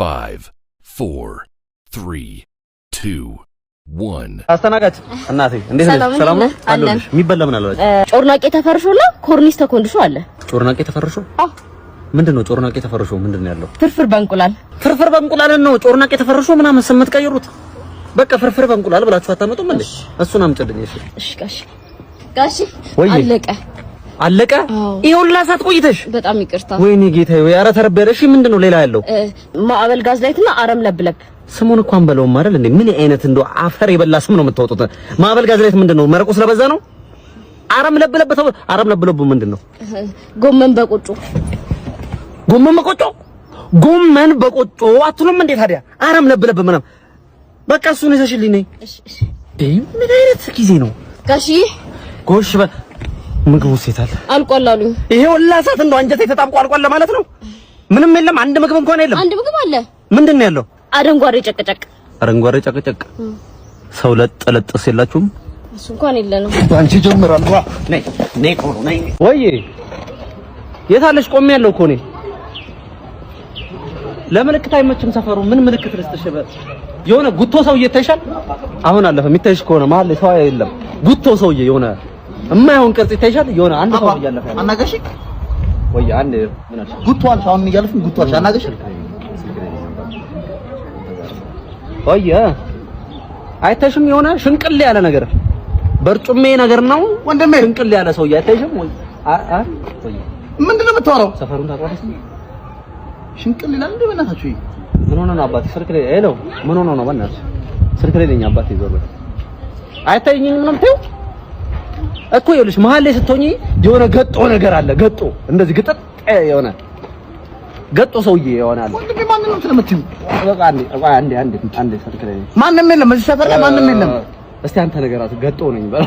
5 4 3 2 1 አስተናጋጅ እናቴ እንዴት ነሽ? ሰላም ነው አለሽ? የሚበላ ምን አለ? ጮርናቄ ተፈርሾላ ኮርኒስ ተኮንድሾ አለ። ጮርናቄ ተፈርሾ? አዎ። ምንድነው ጮርናቄ ተፈርሾ? ምንድነው ያለው? ፍርፍር በእንቁላል። ፍርፍር በእንቁላል ነው ጮርናቄ ተፈርሾ ምናምን ስም የምትቀይሩት? በቃ ፍርፍር በእንቁላል ብላችሁ አታመጡም እንዴ? እሱን አምጪልኝ። እሺ ጋሺ አለቀ? ይኸውላ ሰዓት ቆይተሽ በጣም ይቅርታ። ወይኔ ጌታዬ ወይ ኧረ ተረበረሽ። ምንድነው ሌላ ያለው? ማዕበል ጋዝ ላይትና አረም ለብለብ። ስሙን እንኳን በለውም አይደል እንዴ? ምን አይነት እንደው አፈር የበላ ስም ነው የምታወጡት? ማዕበል ጋዝ ላይት ምንድነው? መረቁ ስለበዛ ነው? አረም ለብለብ አረም ለብለብ ምንድነው? ጎመን በቆጮ ጎመን በቆጮ አትሉም እንዴ ታዲያ? አረም ለብለብ ምናምን በቃ እሱን ይዘሽልኝ ነኝ። እሺ ምን አይነት ጊዜ ነው ጋሺ? ጎሽ ምግቡ ሴታል አልቋል አሉኝ። ይሄው ላሳት እንደው አንጀቴ ተጣብቆ አልቋል ለማለት ነው። ምንም የለም። አንድ ምግብ እንኳን የለም። አንድ ምግብ አለ። ምንድነው ያለው? አረንጓዴ ጨቅጨቅ። ሰው ለጥለጥስ የላችሁም? እሱ እንኳን የለንም። አንቺ ጀምራል። ነይ ወይ የታለሽ? ቆሜ ያለው እኮ ነኝ። ለምልክት አይመችም ሰፈሩ። ምን ምልክት ልስጥሽ? የሆነ ጉቶ ሰውዬ ይታይሻል? አሁን አለፈ። የሚታይሽ ከሆነ መሀል ላይ ሰው የለም። ጉቶ ሰውዬ የሆነ የማይሆን ቅርጽ ይታይሻል? የሆነ አንድ ሰው እያለፈ ያለው አናገሽ ወይ አንድ ምን አልሽ? ጉቶ አልሽ። አሁን እያለፍን ጉቶ አልሽ። አናገሽ ወይ አይታይሽም? የሆነ ሽንቅል ያለ ነገር በርጩሜ ነገር ነው ወንድሜ። ሽንቅል ያለ ሰውዬ አይታይሽም ወይ? ወይ ምንድነው የምታወራው? ሰፈሩን ታውቃለሽ? ሽንቅል ይላል እንዴ? በእናታችሁ ምን ሆነ ነው አባቴ? ስልክ ላይ ሄሎ፣ ምን ሆነ ነው በእናትሽ? ስልክ ላይ ነኝ አባቴ። ዞር በል። አይታየኝም ምንም ተይው እኮ ይኸውልሽ፣ መሀል ላይ ስትሆኚ የሆነ ገጦ ነገር አለ። ገጦ እንደዚህ ግጥጥ የሆነ ገጦ ሰውዬ ይሆናል። ወንድሜ ማን ነው ስለምትዩ? በቃ አንዴ ስልክ ላይ ማንም የለም። እዚህ ሰፈር ላይ ማንም የለም። እስቲ አንተ ነገራት ገጦ ነኝ በል።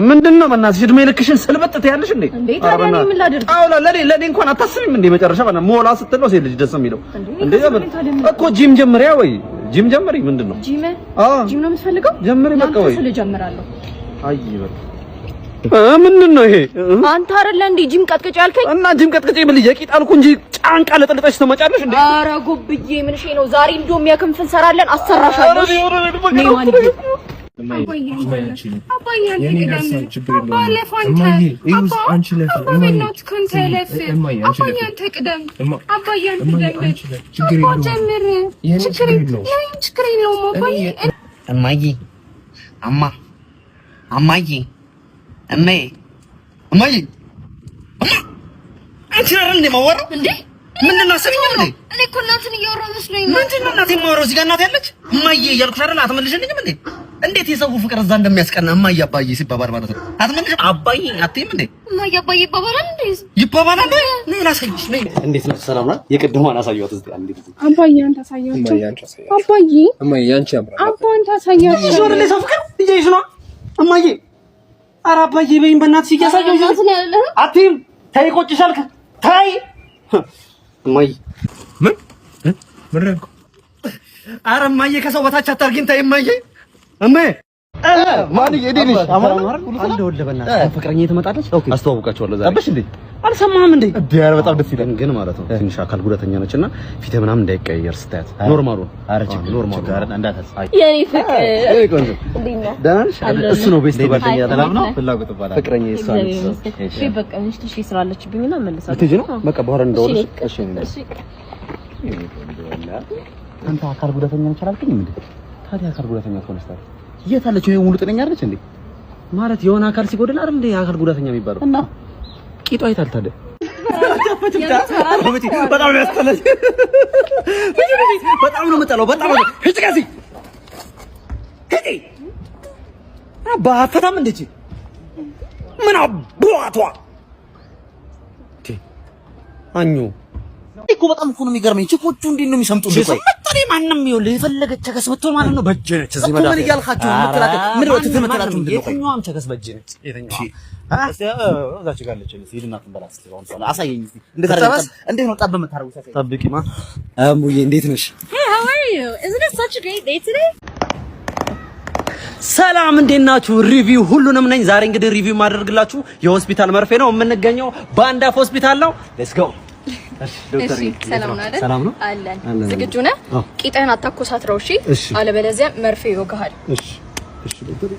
ምንድነው በእናትሽ እድሜ ልክሽን ስልበጥ ትያለሽ እንዴ? ታዲያ እኔ ምን ላድርግ? አዎ ለኔ እንኳን አታስቢም እንዴ? መጨረሻ በእናትሽ ሞላ ስትል ነው ሴት ልጅ ደስ የሚለው እንዴ? እኮ ጂም ጀምሪያ ወይ ጂም ጀምሪ። ምንድነው ጂም ነው የምትፈልገው? ጀምሪ በቃ ወይ ስለጀምራለሁ። አይ በቃ ምንድነው ይሄ? አንተ አይደለ እንዴ ጂም ቀጥቅጭ ያልከኝ? እና ጂም ቀጥቅጭ ብል የቂጥ አልኩ እንጂ ጫንቃ ለጥልጠሽ ትመጫለሽ እንዴ? ኧረ ጉብዬ ምን ሼ ነው ዛሬ እንደውም ያክንፍ እንሰራለን። አሰራሻለሁ። ምንድነው አሰብኝም እንዴ? እኔ እኮ እናትን እያወራሁ መስሎኝ ነው። ምንድነው እናቴን የማወራው? እዚህ ጋር እናት ያለች እማዬ እያልኩሽ አይደል? አትመልሽልኝም እንዴ? እንዴት የሰው ፍቅር እዛ እንደሚያስቀና እማዬ አባዬ ሲባባል ማለት ነው። አትመልሽም? አባዬ አትይም እንዴ? እማዬ አባዬ ይባባላል እንዴ? ይባባላል እንዴ? ነይ ላሳይሽ። ነይ። እንዴት ነው? ሰላም ነው? የቅድሟን አሳየኋት እስቲ አንዴ። አባዬ አንተ አሳያቸው። አባዬ እማዬ አንቺ አምራ አባዬ አንተ አሳያቸው። ዞር ላይ ሰው ፍቅር ልጅሽ ነው እማዬ። ኧረ አባዬ በይኝ በእናትሽ እያሳየሁሽ ነው። አትይም? ተይ ቆጭሻል። ተይ እማዬ ምን ረንኩ? ኧረ እማዬ ከሰው በታች አታርጊኝ። ተይ እማዬ። ማንዬ እኔ ነኝ። አንድ ወልደ በእናትህ ፍቅረኛዬ ትመጣለች። ኦኬ አስተዋውቃቸዋለሁ ዛሬ። ጠብሽ እንዴ? አልሰማህም እንዴ? ኧረ በጣም ደስ ይላል። ግን ማለት ነው ትንሽ አካል ጉዳተኛ ነችና ፊትህ ምናምን እንዳይቀየር ስታያት ኖርማል ነው። ኧረ ችግር ኖርማል ጋር እንዳታሳይ። የኔ ፍቅር የኔ ቆንጆ ደህና ነሽ? እሱ ነው ቤስት ጓደኛ ተላም ነው ፍላጎት ይባላል። ፍቅረኛዬ እሷ ነች። እሺ በቃ እንሽ ትሽ ስላለችብኝና መልሳለሁ። ልትሄጂ ነው? በቃ በኋላ እንደውልሽ። እሺ እሺ። አንተ አካል ጉዳተኛ ነች አላልከኝም እንዴ? ታዲያ አካል ጉዳተኛ ሆነሽ ታዲያ የት አለች? ይሄ ሙሉ ጤነኛ አይደለች እንዴ? ማለት የሆነ አካል ሲጎድል አይደል እንዴ አካል ጉዳተኛ የሚባለው? እና ቂጧ አይታል ታዲያ? በጣም ነው ያስጠላኝ። በጣም ነው የምጠላው። በጣም ነው እዚህ ጋር ሄዲ አባታም እንደዚህ ምን አባቷ አኙ እኮ በጣም እኮ ነው የሚገርመኝ። ቺኮቹ እንዴት ነው የሚሰምጡት? ቆይ ማንም ይኸውልህ የፈለገች ቸከስ ብትሆን ማለት ነው በእጅ ነች። እዚህ መዳፍ ምን እያልካችሁ ምትላከ ምን ነው ትተመታላችሁ? ምንድን ነው የትኛዋም ቸከስ በእጅ ነች። የትኛዋ እዛች ጋር አለች። ሂድና ትንበላት እስቲ አሁን ሰላ አሳየኝ እስቲ። እንዴት ነው ጠብ የምታረጉት? ጠብቂማ አሙዬ እንዴት ነሽ? Hey, how are you? Isn't it such a great day today? ሰላም እንዴት ናችሁ? ሪቪው ሁሉንም ነኝ። ዛሬ እንግዲህ ሪቪው ማድረግላችሁ የሆስፒታል መርፌ ነው። የምንገኘው ባንዳፍ ሆስፒታል ነው። ሌትስ ጎ ዶክተር ሰላም ነው አይደል? ሰላም ነው አለን። ዝግጁ ነህ? ቂጥህን አታኮሳትረው እሺ? አለበለዚያ መርፌ ይወጋሃል። እሺ ዶክተር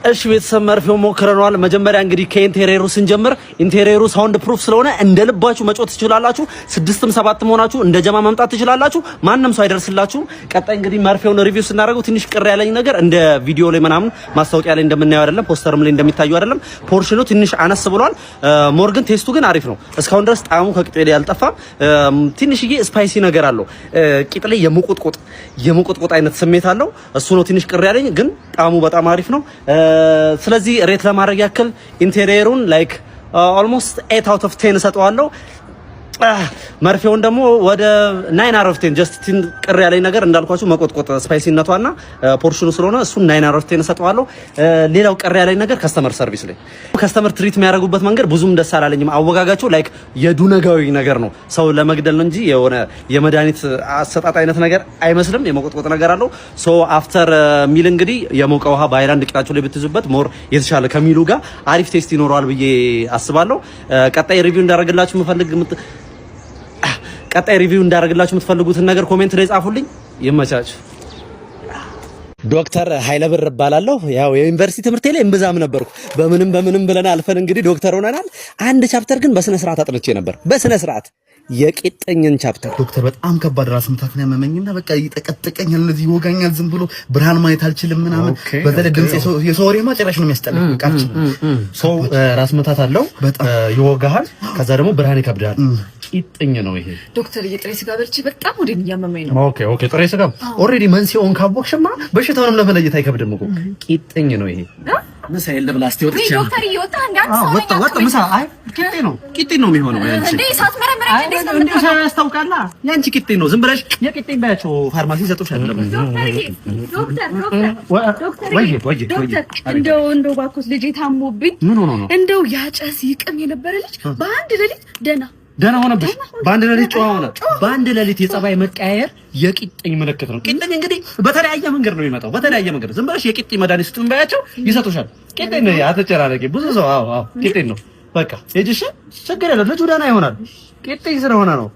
እሺ ቤተሰብ መርፌውን ሞክረናል። መጀመሪያ እንግዲህ ከኢንቴሪየሩ ስንጀምር ኢንቴሪየሩ ሳውንድ ፕሩፍ ስለሆነ እንደልባችሁ መጮት ትችላላችሁ። 6ም 7ም ሆናችሁ እንደ ጀማ መምጣት ትችላላችሁ። ማንንም ሰው አይደርስላችሁም። ቀጣይ እንግዲህ መርፌውን ሪቪው ስናደርገው ትንሽ ቅር ያለኝ ነገር እንደ ቪዲዮ ላይ ምናምን ማስታወቂያ ላይ እንደምናየው አይደለም፣ ፖስተርም ላይ እንደሚታዩ አይደለም። ፖርሽኑ ትንሽ አነስ ብሏል። ሞር ግን ቴስቱ ግን አሪፍ ነው። እስካሁን ድረስ ጣዕሙ ከቂጤ ላይ አልጠፋም። ትንሽዬ ስፓይሲ ነገር አለው። ቂጥ ላይ የሙቁጥቁጥ አይነት ስሜት አለው። እሱ ነው ትንሽ ቅር ያለኝ፣ ግን ጣዕሙ በጣም አሪፍ ነው። ስለዚህ ሬት ለማድረግ ያክል ኢንቴሪየሩን ላይክ ኦልሞስት 8 out of 10 ሰጠዋለሁ። መርፌውን ደግሞ ወደ 9 out of 10 ጀስት ቅር ያለኝ ነገር እንዳልኳችሁ መቆጥቆጥ ስፓይሲነቷና ፖርሽኑ ስለሆነ እሱ 9 out of 10 ሰጠዋለሁ። ሌላው ቅር ያለኝ ነገር ከስተመር ሰርቪስ ላይ ከስተመር ትሪት የሚያደርጉበት መንገድ ብዙም ደስ አላለኝም። አወጋጋቸው ላይክ የዱነጋዊ ነገር ነው፣ ሰው ለመግደል ነው እንጂ የሆነ የመድኃኒት አሰጣጥ አይነት ነገር አይመስልም። የመቆጥቆጥ ነገር አለው። ሶ አፍተር ሚል እንግዲህ የሞቀ ውሃ በአይላንድ ቂጣችሁ ላይ ብትይዙበት ሞር የተሻለ ከሚሉ ጋር አሪፍ ቴስት ይኖረዋል ብዬ አስባለሁ። ቀጣይ ሪቪው እንዳደረግላችሁ የምትፈልጉትን ነገር ኮሜንት ላይ ጻፉልኝ። ይመቻችሁ። ዶክተር ኃይለብር እባላለሁ። ያው የዩኒቨርሲቲ ትምህርቴ ላይ እምብዛም ነበርኩ። በምንም ብለን አልፈን እንግዲህ ዶክተር ሆነናል። አንድ ቻፕተር ግን በስነ ስርዓት አጥንቼ ነበር። በስነ ስርዓት የቂጥኝን ቻፕተር ዶክተር በጣም ከባድ ራስ ምታት ነው ያመመኝና በቃ ይጠቀጥቀኛል፣ እንደዚህ ይወጋኛል። ዝም ብሎ ብርሃን ማየት አልችልም ምናምን። በተለይ ድምጽ የሰው ወሬ ማጨራሽ ነው የሚያስጠላኝ። ቃልች ሰው ራስ ምታት አለው፣ ይወጋሃል፣ ከዛ ደግሞ ብርሃን ይከብዳል። ቂጥኝ ነው ይሄ። ዶክተር የጥሬ ስጋ በልቼ በጣም ወደኝ ያመመኝ ነው። ኦኬ ጥሬ ስጋ ኦሬዲ መንስኤውን ካወቅሽማ በሽታውንም ለመለየት አይከብድም እኮ። ቂጥኝ ነው ይሄ። ምሳ የለም ላስቲ ወጥቼ ዶክተር ይወጣ እንዳንተ ሰው ወጣ ምሳ አይ ቂጥኝ ነው የሚሆነው። ያንቺ እንዴ ሳትመረምረኝ እንዴ ያስታውቃላ። ያንቺ ቂጥኝ ነው። ዝም ብለሽ የቂጥኝ ባያቸው ፋርማሲ ሰጡሽ አይደለም። ዶክተር እንደው ባኮስ ልጄ ታሞብኝ እንደው ያጨስ ይቅም የነበረ ልጅ በአንድ ሌሊት ደህና ሆነብሽ። በአንድ ሌሊት ጨዋ ሆነ። በአንድ ሌሊት የጸባይ መቀያየር የቂጥኝ ምልክት ነው። ቂጥኝ እንግዲህ በተለያየ መንገድ ነው የሚመጣው። በተለያየ መንገድ ዝም ብለሽ የቂጥኝ መድኃኒት ስጡን ባያቸው ይሰጡሻል። ቂጥኝ ነው። አትጨናነቂ። ብዙ ሰው አዎ ቂጥኝ ነው በቃ ሂጂሽ፣ ችግር የለም ልጁ ደህና ይሆናል። ቂጥኝ ስለሆነ ነው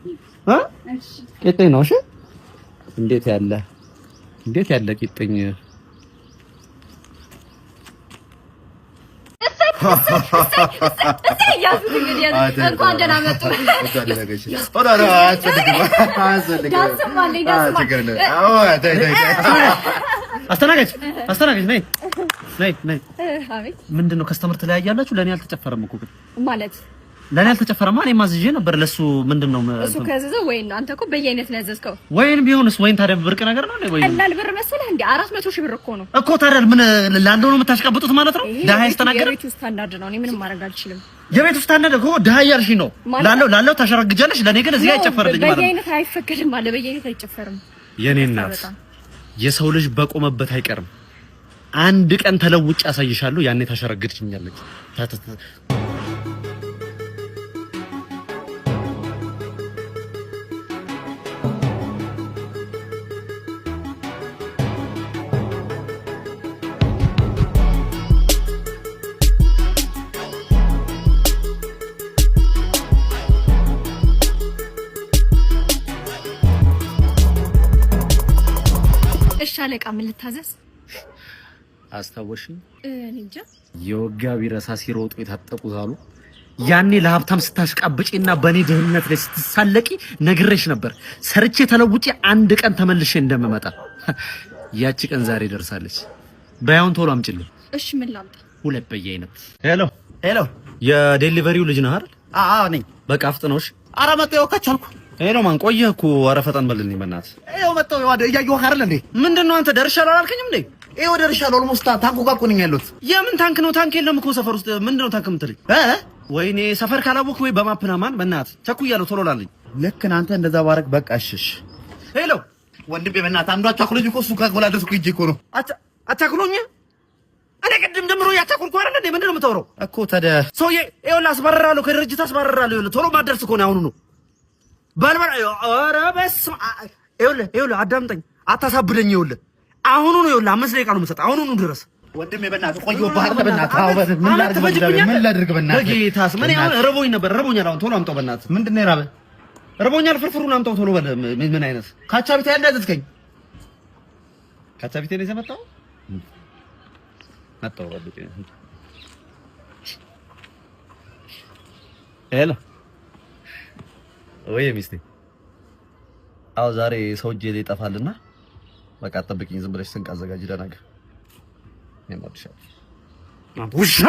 ቂጥኝ ነው። እሺ እንዴት ያለ ቂጥኝ እንኳን ደህና መጡ። አስተናጋጅ ነይ። ምንድን ነው ከስተመር ተለያያላችሁ? ለእኔ አልተጨፈረም እኮ ማለት ለኔ አልተጨፈረማ። እኔ ማዝዤ ነበር ለሱ። ምንድነው እሱ ከዘዘው? ወይን አንተ እኮ በየአይነት ነው ያዘዝከው። ወይን ቢሆንስ? ወይን ታዲያ ብርቅ ነገር ነው ወይ? ቀላል ብር መሰለህ እንዴ? 400 ሺህ ብር እኮ ነው እኮ። ታዲያ ምን ላለው ነው የምታሽቀብጡት ማለት ነው? ደሃ ያስተናገደ የቤቱ ስታንዳርድ ነው። እኔ ምንም ማድረግ አልችልም። የቤቱ ስታንዳርድ እኮ ደሃ ያልሽኝ ነው። ላለው ታሸረግጃለሽ። ለኔ ግን እዚህ አይጨፈርልኝ ማለት ነው። በየአይነት አይፈቀድም አለ። በየአይነት አይጨፈርም። የኔ እናት የሰው ልጅ በቆመበት አይቀርም። አንድ ቀን ተለውጭ ያሳይሻለሁ። ያኔ ታሸረግድኛለች። ሻለቃ ምን ልታዘዝ? አስታወሽኝ? እኔ እንጃ። የወጋ ቢረሳ ሲሮጡ የታጠቁት አሉ። ያኔ ለሀብታም ስታሽቃብጪና በኔ ድህነት ላይ ስትሳለቂ ነግሬሽ ነበር። ሰርቼ ተለውጪ አንድ ቀን ተመልሼ እንደምመጣ። ያቺ ቀን ዛሬ ደርሳለች። በያውን ቶሎ አምጪልኝ። እሺ ምን ላምጣ? 2 በየአይነት። ሄሎ የዴሊቨሪው ልጅ ነህ አይደል? አዎ ነኝ። በቃ አፍጥነውሽ። ኧረ መጣሁ ከቻልኩ። ሄሎ ማን ቆየህ እኮ። ኧረ ፈጠን በልልኝ በእናትህ። ይኸው መጣሁ። እያየሁህ አይደል እንዴ? ምንድነው አንተ ደርሻለሁ አላልከኝም እንዴ? ይኸው ደርሻለሁ። ኦልሞስት ታንኩ ጋር እኮ ነኝ ያለሁት። የምን ታንክ ነው? ታንክ የለም እኮ ሰፈር ውስጥ። ምንድነው ታንክ የምትለኝ? ወይኔ ሰፈር ካላወቅህ ወይ በማፕና ማን በእናትህ ቸኩያለሁ። ቶሎ ላልኝ። ልክ እናንተ እንደዛ ባረክ በቃ እሺ። ሄሎ ወንድሜ በእናትህ አንዱ አቻኩሎኝ እኮ እሱ ካጎላደስኩ ሂጅ እኮ ነው። አቻኩሎኝ? እኔ ቅድም ጀምሮ ያቻኩልኩ አይደል እንዴ? ምንድነው የምታወራው እኮ ታዲያ? ሰውዬ ይኸውልህ አስባርራለሁ፣ ከድርጅት አስባርራለሁ። ይኸውልህ ቶሎ ማደርስ እኮ ነው አሁኑ ነው። በልበል። ኧረ በስመ አብ። ይኸውልህ አዳምጠኝ፣ አታሳብደኝ። ይኸውልህ አሁኑ ነው ይኸውልህ 5 ደቂቃ ነው የምሰጠው አሁኑ ድረስ ወንድሜ በእናትህ ቆየሁ ባህር በእናትህ አዎ ምን ላድርግ በእናትህ በጌታስ ምን ያው ረቦኛል አሁን ቶሎ አምጣው በእናትህ ምንድን ነው የራበህ ረቦኛል ፍርፍሩን አምጣው ቶሎ ምን አይነት ካቻቢቴ ያንዳዘዝከኝ ካቻቢቴ ነው የመጣው መጣው ወልዴ ሄሎ ወይ ሚስቴ አው ዛሬ ሰው እጄ ላይ ይጠፋልና በቃ ጠብቂኝ ዝም ብለሽ ስንቅ አዘጋጅ ደናገ የማድሻ ውሻ